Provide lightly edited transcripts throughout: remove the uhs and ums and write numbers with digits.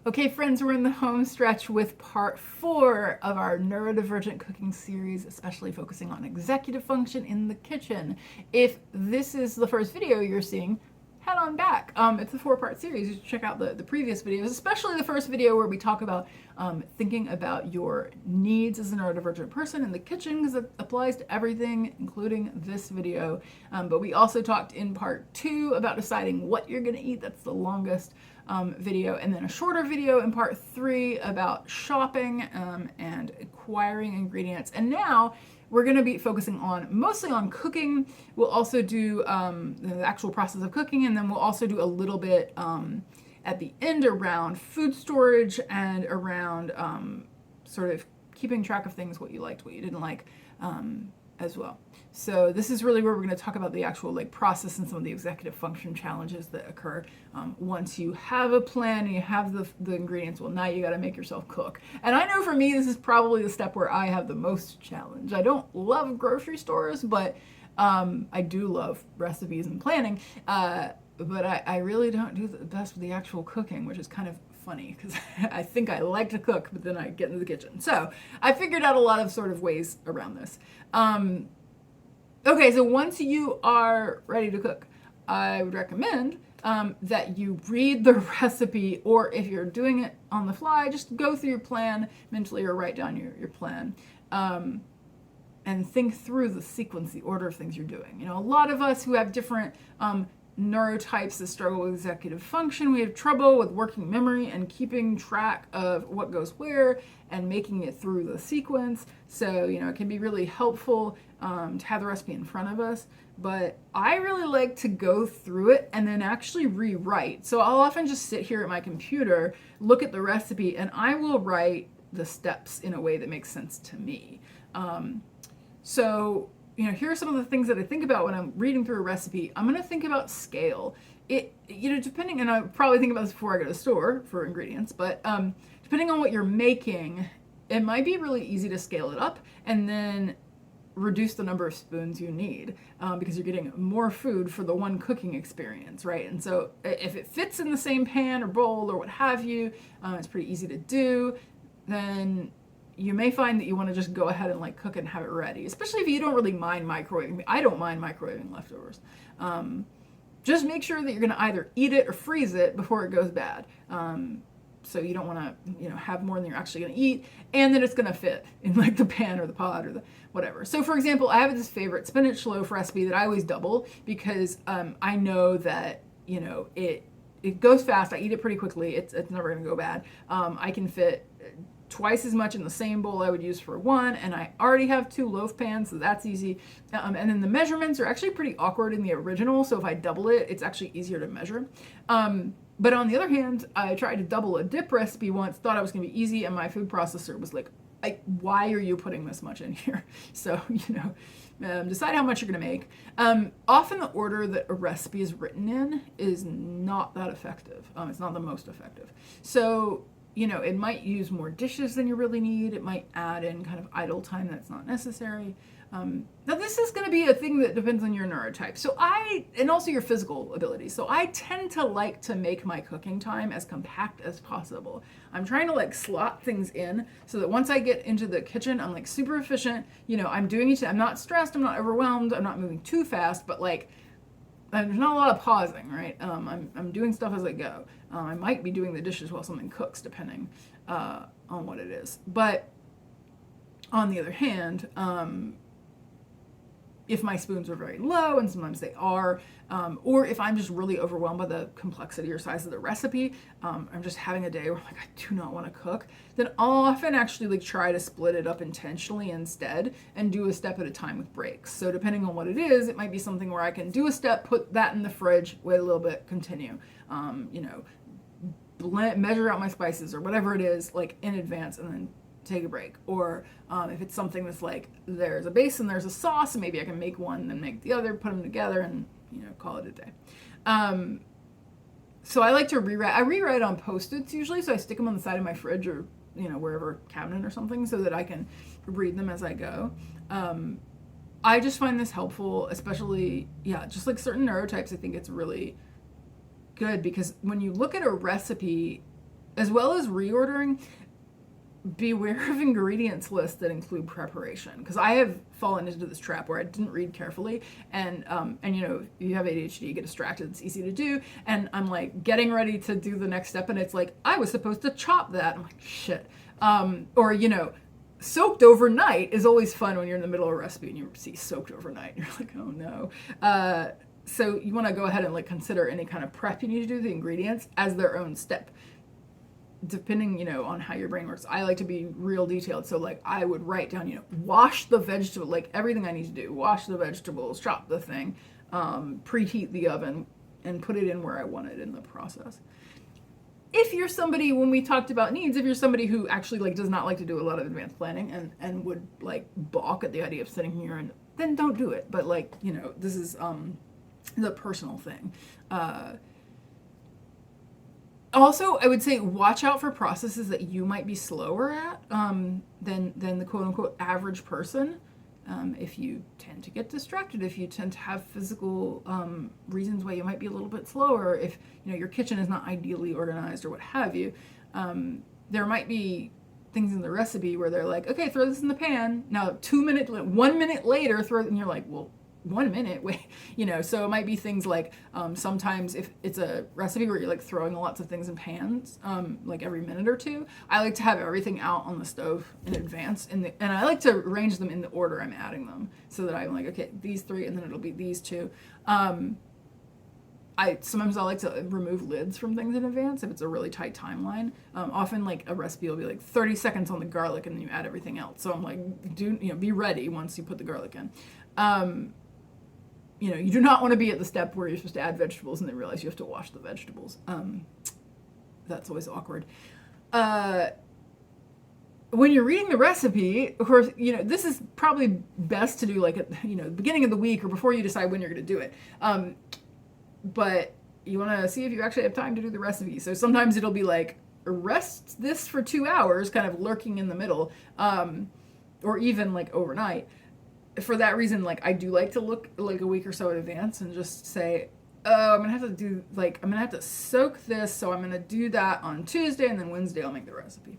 Okay, friends, we're in the home stretch with part 4 of our neurodivergent cooking series, especially focusing on executive function in the kitchen. If this is the first video you're seeing, head on back. It's a 4-part series. You should check out the previous videos, especially the first video where we talk about thinking about your needs as a neurodivergent person in the kitchen, because it applies to everything, including this video. But we also talked in part 2 about deciding what you're going to eat. That's the longest video, and then a shorter video in part 3 about shopping and acquiring ingredients. And now we're going to be focusing mostly on cooking. We'll also do the actual process of cooking, and then we'll also do a little bit at the end around food storage and around sort of keeping track of things, what you liked, what you didn't like, as well. So this is really where we're going to talk about the actual process and some of the executive function challenges that occur once you have a plan and you have the ingredients. Well, now you got to make yourself cook. And I know for me, this is probably the step where I have the most challenge. I don't love grocery stores, but I do love recipes and planning. But I really don't do the best with the actual cooking, which is kind of funny because I think I like to cook, but then I get into the kitchen. So I figured out a lot of sort of ways around this. Okay, so once you are ready to cook, I would recommend that you read the recipe, or if you're doing it on the fly, just go through your plan mentally or write down your plan. And think through the sequence, the order of things you're doing. You know, a lot of us who have different neurotypes that struggle with executive function, we have trouble with working memory and keeping track of what goes where and making it through the sequence. So, you know, it can be really helpful to have the recipe in front of us. But I really like to go through it and then actually rewrite. So I'll often just sit here at my computer, look at the recipe, and I will write the steps in a way that makes sense to me. So, you know, here are some of the things that I think about when I'm reading through a recipe. I'm going to think about scale. You know, depending, and I probably think about this before I go to the store for ingredients, but depending on what you're making, it might be really easy to scale it up and then reduce the number of spoons you need because you're getting more food for the one cooking experience, right? And so if it fits in the same pan or bowl or what have you, it's pretty easy to do, then you may find that you want to just go ahead and cook it and have it ready, especially if you don't really mind microwaving. I don't mind microwaving leftovers. Just make sure that you're going to either eat it or freeze it before it goes bad. So you don't want to, you know, have more than you're actually going to eat, and that it's going to fit in the pan or the pot or the whatever. So for example, I have this favorite spinach loaf recipe that I always double because I know that, you know, it goes fast. I eat it pretty quickly. It's never going to go bad. I can fit twice as much in the same bowl I would use for one, and I already have 2 loaf pans, so that's easy. And then the measurements are actually pretty awkward in the original, so if I double it, it's actually easier to measure. But on the other hand, I tried to double a dip recipe once, thought it was going to be easy, and my food processor was like, why are you putting this much in here? So, you know, decide how much you're going to make. Often the order that a recipe is written in is not that effective. It's not the most effective. So, you know, it might use more dishes than you really need. It might add in kind of idle time that's not necessary. Now this is going to be a thing that depends on your neurotype. And also your physical ability. So I tend to like to make my cooking time as compact as possible. I'm trying to slot things in so that once I get into the kitchen, I'm super efficient. You know, I'm doing it. I'm not stressed. I'm not overwhelmed. I'm not moving too fast, but there's not a lot of pausing, right? I'm doing stuff as I go. I might be doing the dishes while something cooks, depending on what it is. But on the other hand, if my spoons are very low, and sometimes they are, or if I'm just really overwhelmed by the complexity or size of the recipe, I'm just having a day where I do not want to cook, then I'll often actually try to split it up intentionally instead and do a step at a time with breaks. So depending on what it is, it might be something where I can do a step, put that in the fridge, wait a little bit, continue, you know, measure out my spices or whatever it is in advance, and then take a break. Or if it's something that's there's a base and there's a sauce, and maybe I can make one, then make the other, put them together, and, you know, call it a day. So I like to rewrite. I rewrite on Post-its usually, so I stick them on the side of my fridge or, you know, wherever, cabinet or something, so that I can read them as I go. I just find this helpful, especially, just certain neurotypes. I think it's really good because when you look at a recipe, as well as reordering, beware of ingredients lists that include preparation, because I have fallen into this trap where I didn't read carefully, and you know, if you have ADHD, you get distracted, it's easy to do, and I'm like getting ready to do the next step and it's like, I was supposed to chop that. I'm like, shit. Or, you know, soaked overnight is always fun when you're in the middle of a recipe and you see soaked overnight. You're like, oh no. So you want to go ahead and like consider any kind of prep you need to do, the ingredients as their own step, depending, you know, on how your brain works. I like to be real detailed. So like I would write down, you know, wash the vegetable, like everything I need to do, wash the vegetables, chop the thing, preheat the oven, and put it in where I want it in the process. If you're somebody, when we talked about needs, if you're somebody who actually like does not like to do a lot of advanced planning and would like balk at the idea of sitting here, and then don't do it. But like, you know, this is the personal thing. Also, I would say watch out for processes that you might be slower at than the quote unquote average person. If you tend to get distracted, if you tend to have physical reasons why you might be a little bit slower, if you know your kitchen is not ideally organized or what have you, there might be things in the recipe where they're like, okay, throw this in the pan. Now 1 minute later, throw it, and you're like, well, 1 minute, wait, you know, so it might be things like sometimes if it's a recipe where you're like throwing lots of things in pans, like every minute or two, I like to have everything out on the stove in advance, and I like to arrange them in the order I'm adding them, so that I'm like, okay, these three, and then it'll be these two. Sometimes I like to remove lids from things in advance if it's a really tight timeline. Often like a recipe will be like 30 seconds on the garlic and then you add everything else. So I'm like, be ready once you put the garlic in. You know, you do not want to be at the step where you're supposed to add vegetables and then realize you have to wash the vegetables. That's always awkward. When you're reading the recipe, of course, you know, this is probably best to do like at, you know, the beginning of the week or before you decide when you're going to do it. But you want to see if you actually have time to do the recipe. So sometimes it'll be like, rest this for 2 hours, kind of lurking in the middle, or even like overnight. For that reason, like I do like to look like a week or so in advance and just say, oh, I'm gonna have to soak this, so I'm gonna do that on Tuesday, and then Wednesday I'll make the recipe.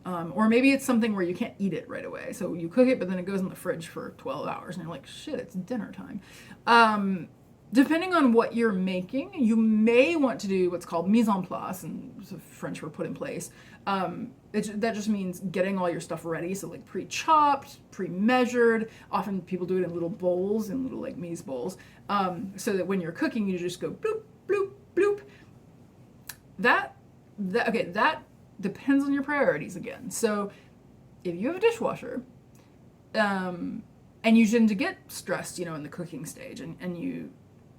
Or maybe it's something where you can't eat it right away, so you cook it, but then it goes in the fridge for 12 hours, and you're like, shit, it's dinner time. Depending on what you're making, you may want to do what's called mise en place, and it's a French for put in place. That just means getting all your stuff ready, so like pre-chopped, pre-measured. Often people do it in little bowls, in little like mise bowls, so that when you're cooking, you just go bloop, bloop, bloop. That depends on your priorities again. So if you have a dishwasher, and you tend to get stressed, you know, in the cooking stage, and you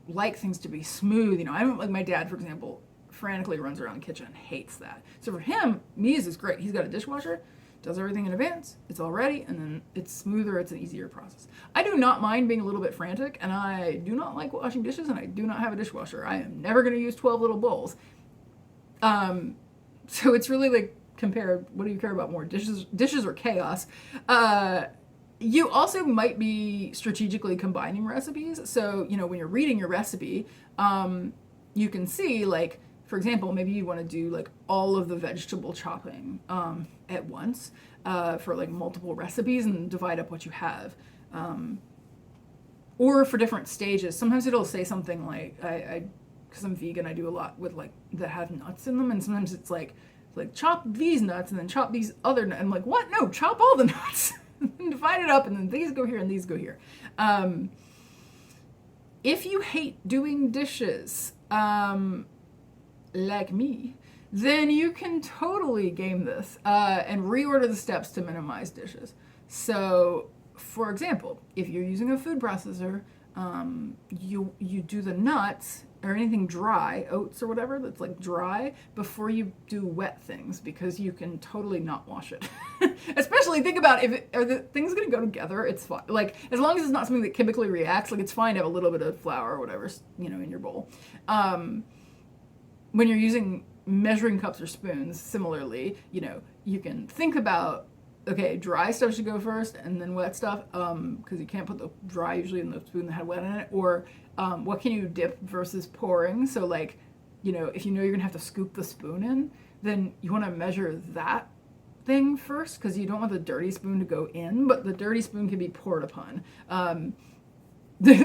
like things to be smooth, you know, I don't like my dad, for example, frantically runs around the kitchen and hates that. So for him, mise is great. He's got a dishwasher, does everything in advance, it's all ready, and then it's smoother, it's an easier process. I do not mind being a little bit frantic, and I do not like washing dishes, and I do not have a dishwasher. I am never going to use 12 little bowls. So it's really like, compare, what do you care about more, dishes or chaos? You also might be strategically combining recipes. So, you know, when you're reading your recipe, you can see, like, for example, maybe you want to do like all of the vegetable chopping at once for like multiple recipes and divide up what you have. Or for different stages. Sometimes it'll say something like, because I'm vegan, I do a lot with like that have nuts in them, and sometimes it's like chop these nuts and then chop these other nuts. I'm like, what? No, chop all the nuts. Divide it up, and then these go here and these go here. If you hate doing dishes, like me, then you can totally game this and reorder the steps to minimize dishes. So, for example, if you're using a food processor, you do the nuts or anything dry, oats or whatever that's like dry, before you do wet things, because you can totally not wash it. Especially think about are the things going to go together, it's fine. Like, as long as it's not something that chemically reacts, like it's fine to have a little bit of flour or whatever, you know, in your bowl. When you're using measuring cups or spoons, similarly, you know, you can think about, okay, dry stuff should go first and then wet stuff, because you can't put the dry usually in the spoon that had wet in it. Or what can you dip versus pouring? So like, you know, if you know you're gonna have to scoop the spoon in, then you want to measure that thing first, because you don't want the dirty spoon to go in, but the dirty spoon can be poured upon.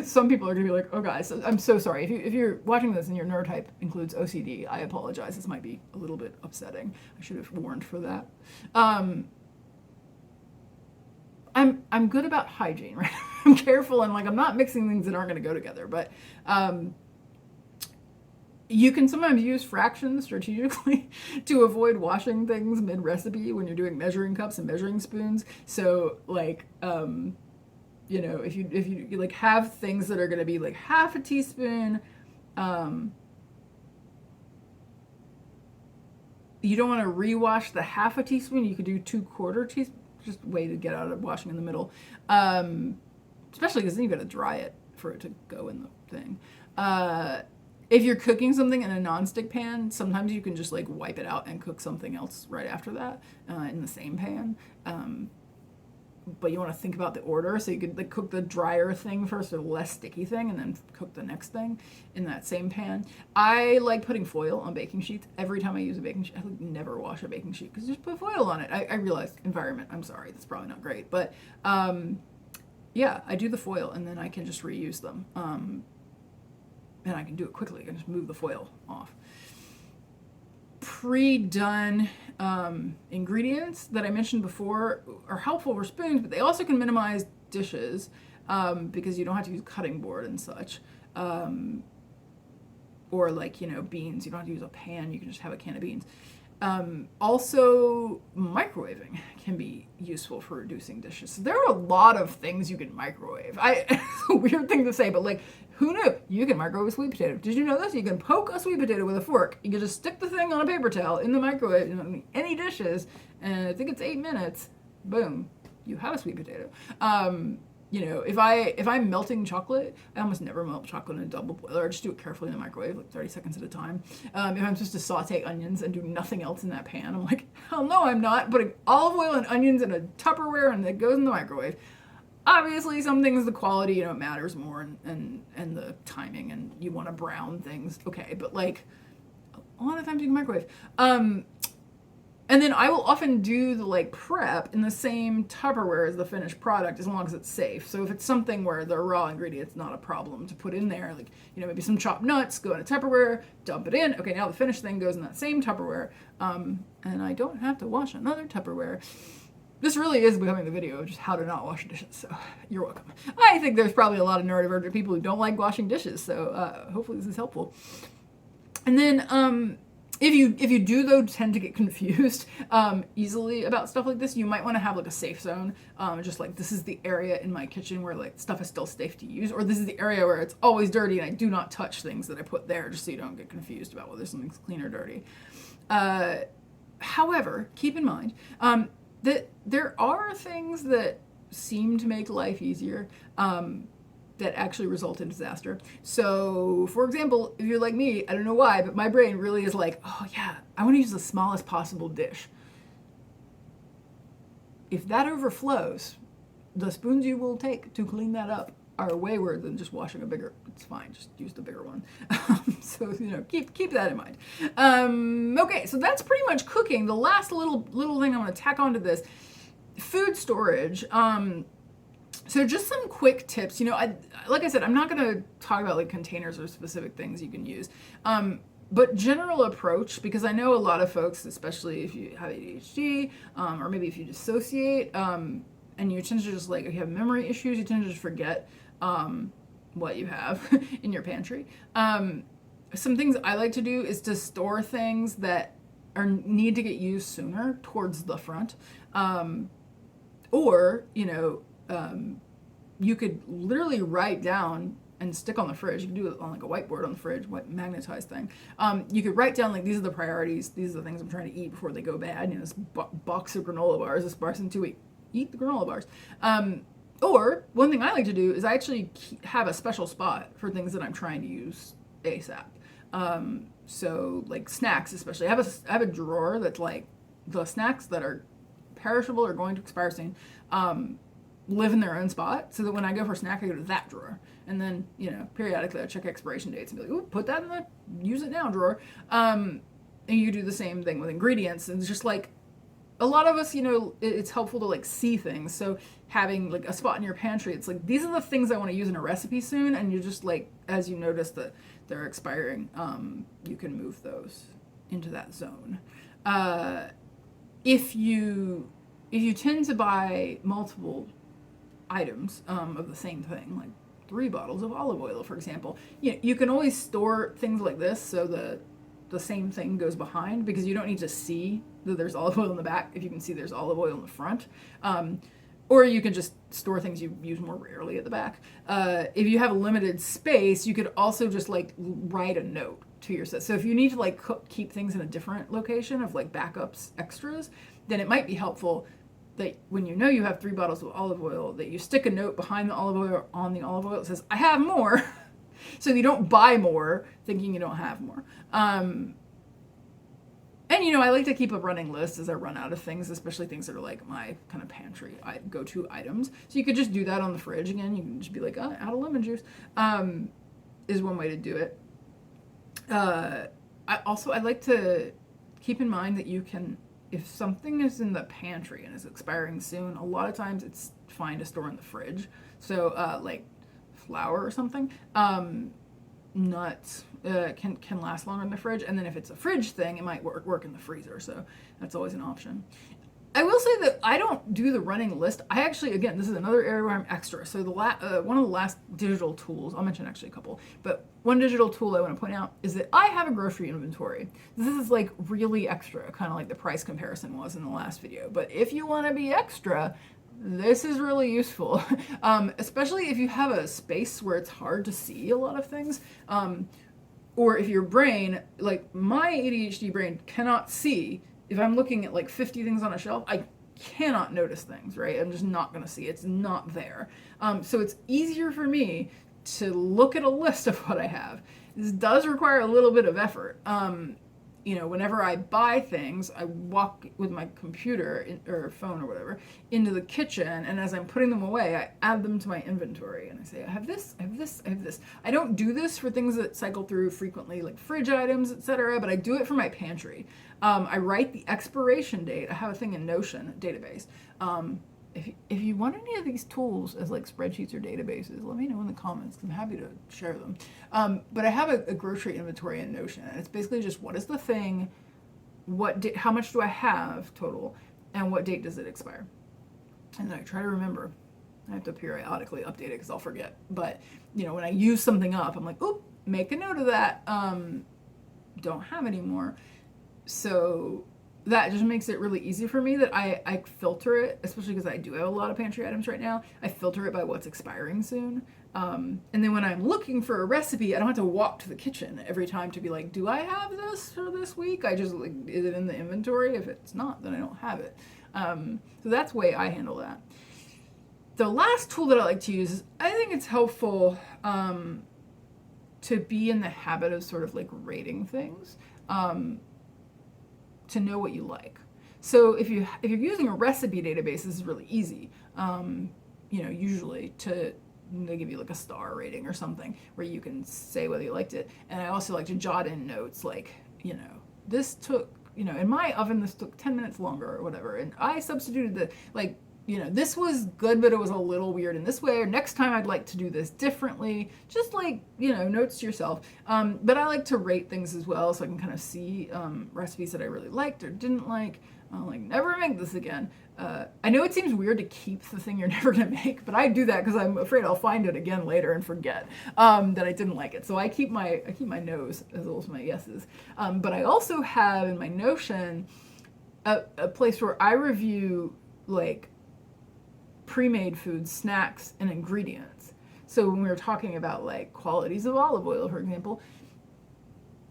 Some people are gonna be like, oh guys, I'm so sorry. If you're watching this and your neurotype includes OCD, I apologize. This might be a little bit upsetting. I should have warned for that. I'm good about hygiene, right? I'm careful, and like I'm not mixing things that aren't gonna go together, but you can sometimes use fractions strategically to avoid washing things mid-recipe when you're doing measuring cups and measuring spoons. So like, you know, if you like have things that are going to be like half a teaspoon, you don't want to rewash the half a teaspoon. You could do 2/4 teaspoon, just a way to get out of washing in the middle. Especially because then you got to dry it for it to go in the thing. If you're cooking something in a nonstick pan, sometimes you can just like wipe it out and cook something else right after that in the same pan. But you want to think about the order, so you could like cook the drier thing first, or the less sticky thing, and then cook the next thing in that same pan. I like putting foil on baking sheets. Every time I use a baking sheet, I would never wash a baking sheet because just put foil on it. I realize environment, I'm sorry, that's probably not great, but yeah, I do the foil and then I can just reuse them. And I can do it quickly. I can just move the foil off. Pre-done ingredients that I mentioned before are helpful for spoons, but they also can minimize dishes because you don't have to use cutting board and such. Or like, you know, beans. You don't have to use a pan. You can just have a can of beans. Also, microwaving can be useful for reducing dishes. So there are a lot of things you can microwave. It's a weird thing to say, but like, who knew? You can microwave a sweet potato. Did you know this? You can poke a sweet potato with a fork. You can just stick the thing on a paper towel in the microwave, you know, any dishes, and I think it's 8 minutes. Boom, you have a sweet potato. You know, if I'm melting chocolate, I almost never melt chocolate in a double boiler. I just do it carefully in the microwave, like 30 seconds at a time. If I'm supposed to saute onions and do nothing else in that pan, I'm like, hell no, I'm not putting olive oil and onions in a Tupperware and it goes in the microwave. Obviously, some things, the quality, you know, matters more, and the timing, and you want to brown things, okay, but like a lot of times you can microwave. And then I will often do the like prep in the same Tupperware as the finished product, as long as it's safe. So if it's something where the raw ingredient's not a problem to put in there, like, you know, maybe some chopped nuts, go in a Tupperware, dump it in. Okay, now the finished thing goes in that same Tupperware, and I don't have to wash another Tupperware. This really is becoming the video of just how to not wash dishes, so you're welcome. I think there's probably a lot of neurodivergent people who don't like washing dishes, so hopefully this is helpful. And then if you do though tend to get confused easily about stuff like this, you might want to have like a safe zone, just like this is the area in my kitchen where like stuff is still safe to use, or this is the area where it's always dirty and I do not touch things that I put there, just so you don't get confused about whether something's clean or dirty. However, keep in mind that there are things that seem to make life easier that actually result in disaster. So, for example, if you're like me, I don't know why, but my brain really is like, oh yeah, I want to use the smallest possible dish. If that overflows, the spoons you will take to clean that up are wayward than just washing a bigger. It's fine, just use the bigger one. So, you know, keep that in mind. Okay, so that's pretty much cooking. The last little thing I want to tack onto this, food storage. So just some quick tips. You know, like I said, I'm not going to talk about like containers or specific things you can use. But general approach, because I know a lot of folks, especially if you have ADHD, or maybe if you dissociate, and you tend to just like, if you have memory issues, you tend to just forget what you have in your pantry. Some things I like to do is to store things that need to get used sooner towards the front. Or, you know, you could literally write down and stick on the fridge. You can do it on like a whiteboard on the fridge, magnetized thing. You could write down like, these are the priorities. These are the things I'm trying to eat before they go bad. You know, this box of granola bars, this person to eat the granola bars. Or one thing I like to do is I actually have a special spot for things that I'm trying to use ASAP. So like snacks, especially. I have a drawer that's like the snacks that are perishable or going to expire soon, live in their own spot, so that when I go for a snack, I go to that drawer. And then, you know, periodically I check expiration dates and be like, ooh, put that in the use it now drawer. And And you do the same thing with ingredients. And it's just like, a lot of us, it's helpful to like see things. So having like a spot in your pantry, it's like, these are the things I want to use in a recipe soon. And you just like, as you notice that they're expiring, you can move those into that zone. If you tend to buy multiple items of the same thing, like 3 bottles of olive oil, for example, you can always store things like this so the same thing goes behind, because you don't need to see that there's olive oil in the back if you can see there's olive oil in the front. Or you can just store things you use more rarely at the back. If you have a limited space, you could also just like write a note to yourself. So if you need to like keep things in a different location of like backups, extras, then it might be helpful that when you have 3 bottles of olive oil, that you stick a note behind the olive oil or on the olive oil that says, I have more. So you don't buy more thinking you don't have more. And I like to keep a running list as I run out of things, especially things that are like my kind of pantry go-to items. So you could just do that on the fridge again. You can just be like, oh, out of lemon juice, is one way to do it. I'd like to keep in mind that you can, if something is in the pantry and is expiring soon, a lot of times it's fine to store in the fridge. So like flour or something, nuts can last longer in the fridge. And then if it's a fridge thing, it might work in the freezer. So that's always an option. I will say that I don't do the running list. I actually, again, this is another area where I'm extra. So one of the last digital tools, I'll mention actually a couple, but one digital tool I want to point out is that I have a grocery inventory. This is like really extra, kind of like the price comparison was in the last video. But if you want to be extra, this is really useful, especially if you have a space where it's hard to see a lot of things. Or if your brain, like my ADHD brain, cannot see. If I'm looking at like 50 things on a shelf, I cannot notice things, right? I'm just not going to see. It's not there. So it's easier for me to look at a list of what I have. This does require a little bit of effort. Whenever I buy things, I walk with my computer or phone or whatever into the kitchen, and as I'm putting them away, I add them to my inventory, and I say, I have this, I have this, I have this. I don't do this for things that cycle through frequently, like fridge items, etc., but I do it for my pantry. I write the expiration date. I have a thing in Notion database. If you want any of these tools as like spreadsheets or databases, let me know in the comments, because I'm happy to share them. But I have a grocery inventory in Notion, and it's basically just what is the thing, how much do I have total, and what date does it expire? And I try to remember. I have to periodically update it because I'll forget. But when I use something up, I'm like, oop, make a note of that. Don't have any more. So that just makes it really easy for me that I filter it, especially because I do have a lot of pantry items right now. I filter it by what's expiring soon. And then when I'm looking for a recipe, I don't have to walk to the kitchen every time to be like, do I have this for this week? I just like, is it in the inventory? If it's not, then I don't have it. So that's the way I handle that. The last tool that I like to use is, I think it's helpful to be in the habit of sort of like rating things. To know what you like. So if you're using a recipe database, this is really easy. Usually they give you like a star rating or something where you can say whether you liked it. And I also like to jot in notes like, this took, in my oven, this took 10 minutes longer or whatever. And I substituted this was good, but it was a little weird in this way, or next time I'd like to do this differently. Just like, notes to yourself. But I like to rate things as well, so I can kind of see recipes that I really liked or didn't like. I'll like, never make this again. I know it seems weird to keep the thing you're never gonna make, but I do that because I'm afraid I'll find it again later and forget that I didn't like it. So I keep my no's as well as my yeses. But I also have in my Notion a place where I review like pre-made foods, snacks, and ingredients. So when we were talking about like qualities of olive oil, for example,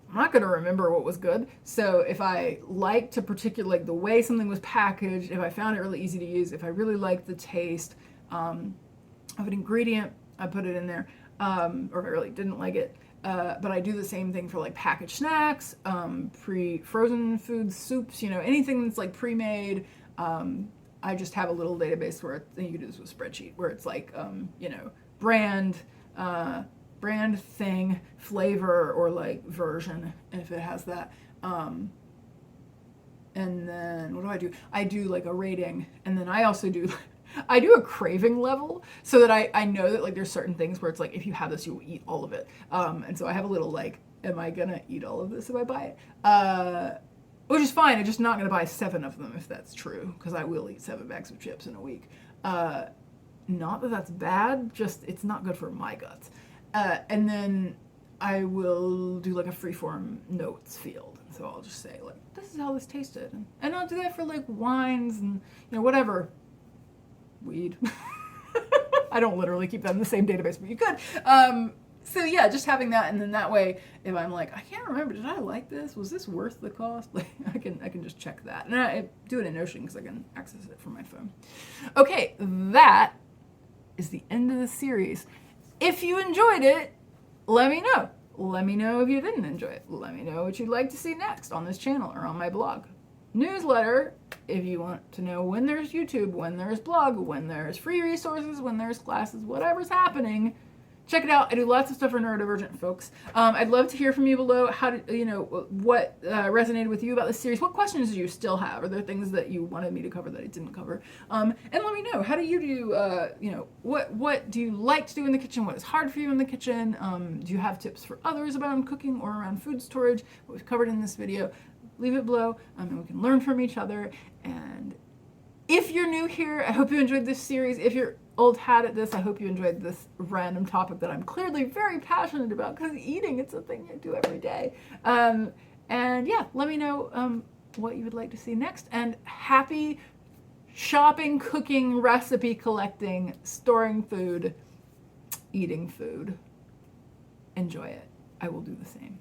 I'm not going to remember what was good. So if I liked a particular, like the way something was packaged, if I found it really easy to use, if I really liked the taste of an ingredient, I put it in there. Or if I really didn't like it. But I do the same thing for like packaged snacks, pre-frozen foods, soups, anything that's like pre-made. I just have a little database where you can do this with a spreadsheet where it's like, brand thing, flavor, or like version, if it has that. And then what do? I do like a rating, and then I also do I do a craving level, so that I know that like there's certain things where it's like if you have this you will eat all of it. And so I have a little like, am I gonna eat all of this if I buy it? Which is fine. I'm just not gonna buy 7 of them if that's true, because I will eat 7 bags of chips in a week. Not that that's bad, just it's not good for my guts. And then I will do like a freeform notes field. So I'll just say like, this is how this tasted. And I'll do that for like wines and, whatever. Weed. I don't literally keep that in the same database, but you could. So yeah, just having that, and then that way, if I'm like, I can't remember, did I like this? Was this worth the cost? Like, I can just check that, and I do it in Notion because I can access it from my phone. Okay, that is the end of the series. If you enjoyed it, let me know. Let me know if you didn't enjoy it. Let me know what you'd like to see next on this channel or on my blog. Newsletter, if you want to know when there's YouTube, when there's blog, when there's free resources, when there's classes, whatever's happening, check it out. I do lots of stuff for neurodivergent folks. I'd love to hear from you below. How did what resonated with you about this series? What questions do you still have? Are there things that you wanted me to cover that I didn't cover? And let me know. How do you do? What do you like to do in the kitchen? What is hard for you in the kitchen? Do you have tips for others about cooking or around food storage? What we've covered in this video. Leave it below, and we can learn from each other. And if you're new here, I hope you enjoyed this series. If you're old hat at this, I hope you enjoyed this random topic that I'm clearly very passionate about, because eating, it's a thing I do every day. And yeah, let me know what you would like to see next. And happy shopping, cooking, recipe collecting, storing food, eating food. Enjoy it. I will do the same.